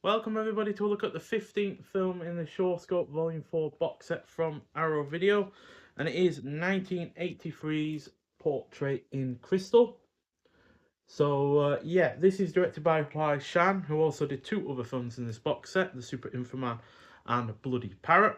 Welcome everybody to a look at the 15th film in the Shawscope Volume 4 box set from Arrow Video, and it is 1983's Portrait in Crystal. So yeah, this is directed by Huai Shan, who also did two other films in this box set, The Super Inframan and Bloody Parrot.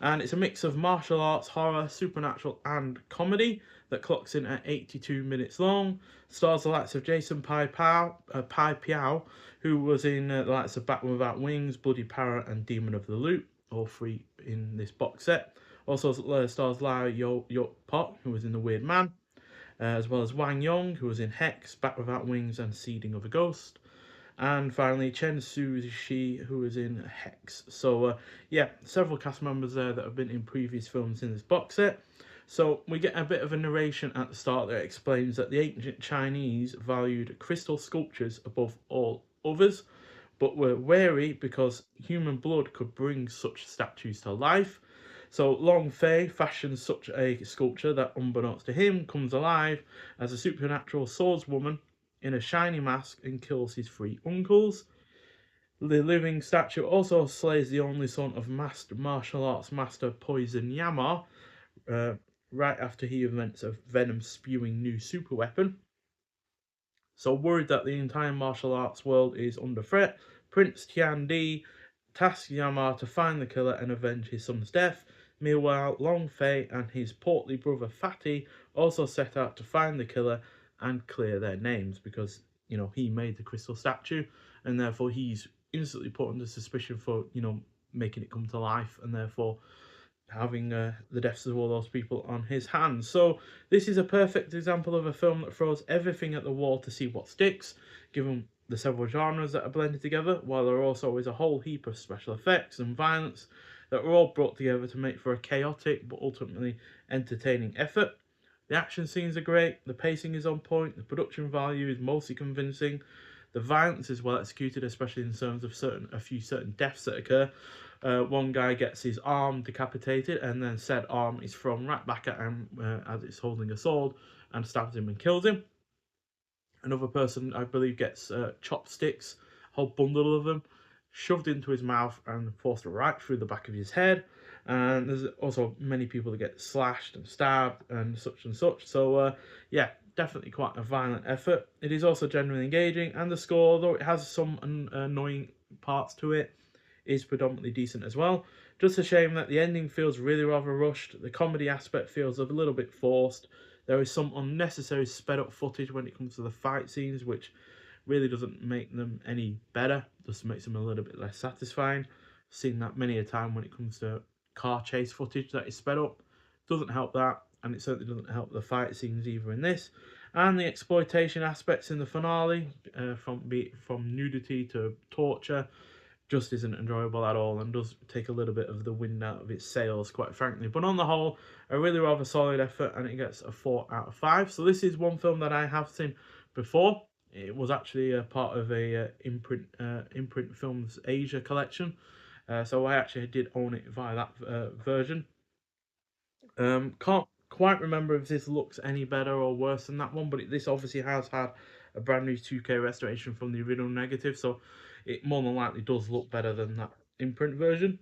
And it's a mix of martial arts, horror, supernatural and comedy that clocks in at 82 minutes long. Stars the likes of Jason Pai Piao, who was in the likes of Batman Without Wings, Bloody Parrot and Demon of the Loop, all three in this box set. Also stars Yuk-Pok, who was in The Weird Man, as well as Wang Yong, who was in Hex, Bat Without Wings and Seeding of a Ghost. And finally, Szu-Chia, who was in Hex. So, yeah, several cast members there that have been in previous films in this box set. So, we get a bit of a narration at the start that explains that the ancient Chinese valued crystal sculptures above all others, but were wary because human blood could bring such statues to life. So Long Fei fashions such a sculpture that, unbeknownst to him, comes alive as a supernatural swordswoman in a shiny mask and kills his three uncles. The living statue also slays the only son of master martial arts master Poison Yama, right after he invents a venom-spewing new super weapon. So worried that the entire martial arts world is under threat, Prince Tian Di tasks Yama to find the killer and avenge his son's death. Meanwhile, Long Fei and his portly brother Fatty also set out to find the killer and clear their names because, you know, he made the crystal statue and therefore he's instantly put under suspicion for, you know, making it come to life and therefore having the deaths of all those people on his hands. So this is a perfect example of a film that throws everything at the wall to see what sticks, given the several genres that are blended together, while there also is a whole heap of special effects and violence that were all brought together to make for a chaotic but ultimately entertaining effort. The action scenes are great, the pacing is on point, the production value is mostly convincing, the violence is well executed, especially in terms of a few certain deaths that occur. One guy gets his arm decapitated, and then said arm is thrown right back at him as it's holding a sword and stabs him and kills him. Another person, I believe, gets chopsticks, a whole bundle of them, shoved into his mouth and forced right through the back of his head. And there's also many people that get slashed and stabbed and such and such. So, yeah, definitely quite a violent effort. It is also genuinely engaging, and the score, though it has some annoying parts to it, is predominantly decent as well. Just a shame that the ending feels really rather rushed. The comedy aspect feels a little bit forced. There is some unnecessary sped up footage when it comes to the fight scenes, which really doesn't make them any better, just makes them a little bit less satisfying. I've seen that many a time when it comes to car chase footage that is sped up. Doesn't help that, and it certainly doesn't help the fight scenes either in this. And the exploitation aspects in the finale, from nudity to torture, just isn't enjoyable at all and does take a little bit of the wind out of its sails, quite frankly. But on the whole, a really rather solid effort, and it gets a 4 out of 5. So this is one film that I have seen before. It was actually a part of a Imprint Films Asia collection, so I actually did own it via that version. Can't quite remember if this looks any better or worse than that one, but this obviously has had a brand new 2K restoration from the original negative, so it more than likely does look better than that imprint version.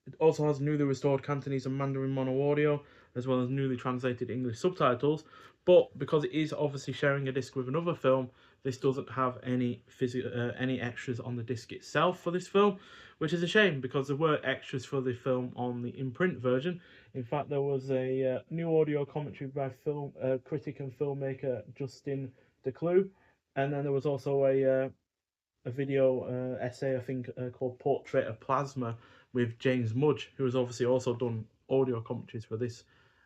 It also has newly restored Cantonese and Mandarin mono audio, as well as newly translated English subtitles. But because it is obviously sharing a disc with another film, this doesn't have any extras on the disc itself for this film, which is a shame because there were extras for the film on the imprint version. In fact, there was a new audio commentary by film critic and filmmaker Justin Declue, and then there was also a video essay, I think, called Portrait of Plasma with James Mudge, who has obviously also done audio commentaries for this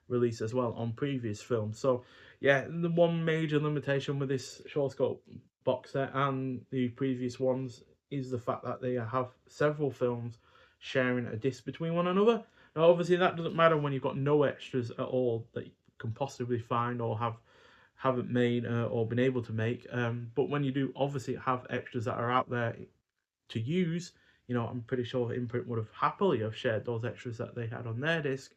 release as well on previous films. So, yeah, the one major limitation with this Shawscope box set and the previous ones is the fact that they have several films sharing a disc between one another. Now, obviously, that doesn't matter when you've got no extras at all that you can possibly find or haven't made or been able to make. But when you do obviously have extras that are out there to use, you know, I'm pretty sure Imprint would have happily have shared those extras that they had on their disc.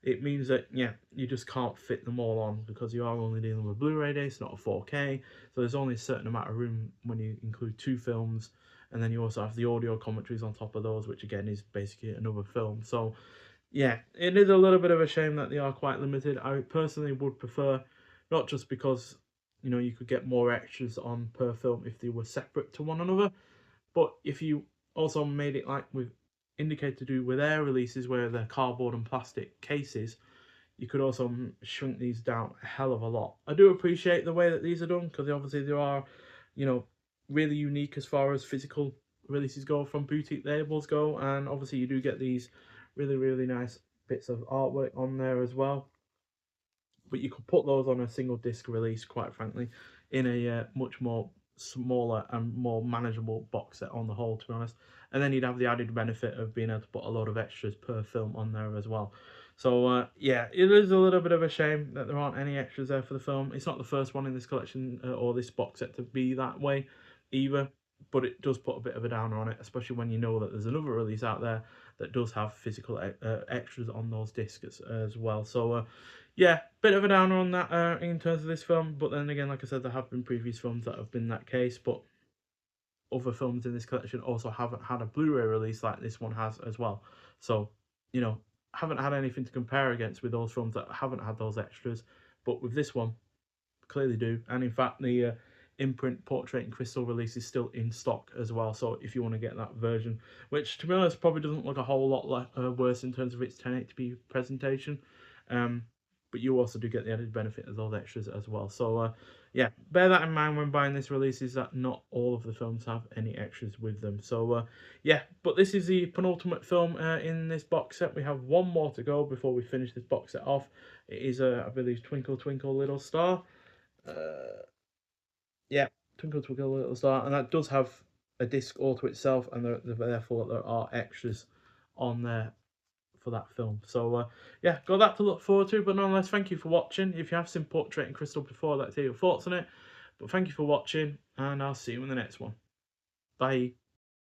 It means that, yeah, you just can't fit them all on because you are only dealing with Blu-ray discs, not a 4K. So there's only a certain amount of room when you include two films and then you also have the audio commentaries on top of those, which again is basically another film. So yeah, it is a little bit of a shame that they are quite limited. I personally would prefer, not just because you could get more extras on per film if they were separate to one another, but if you also made it like with Indicate to do with air releases where they're cardboard and plastic cases, you could also shrink these down a hell of a lot. I do appreciate the way that these are done because obviously there are, really unique as far as physical releases go from boutique labels go, and obviously you do get these really, really nice bits of artwork on there as well. But you could put those on a single disc release, quite frankly, in a much more smaller and more manageable box set on the whole, to be honest. And then you'd have the added benefit of being able to put a lot of extras per film on there as well. So yeah, it is a little bit of a shame that there aren't any extras there for the film. It's not the first one in this collection or this box set to be that way either, but it does put a bit of a downer on it, especially when you know that there's another release out there that does have physical extras on those discs as well. So yeah, bit of a downer on that in terms of this film, but then again, like I said, there have been previous films that have been that case, but other films in this collection also haven't had a Blu-ray release like this one has as well. So, haven't had anything to compare against with those films that haven't had those extras, but with this one, clearly do. And in fact, the imprint Portrait in Crystal release is still in stock as well. So if you want to get that version, which to be honest probably doesn't look a whole lot worse in terms of its 1080p presentation, but you also do get the added benefit of those extras as well. So yeah, bear that in mind when buying this release, is that not all of the films have any extras with them. So yeah, but this is the penultimate film in this box set. We have one more to go before we finish this box set off. It is, I believe, Twinkle Twinkle Little Star. Yeah, Twinkle Twinkle Little Star, and that does have a disc all to itself, and therefore there are extras on there for that film. So yeah, got that to look forward to. But nonetheless, thank you for watching. If you have seen Portrait in Crystal before, I'd like to hear your thoughts on it. But thank you for watching, and I'll see you in the next one. Bye.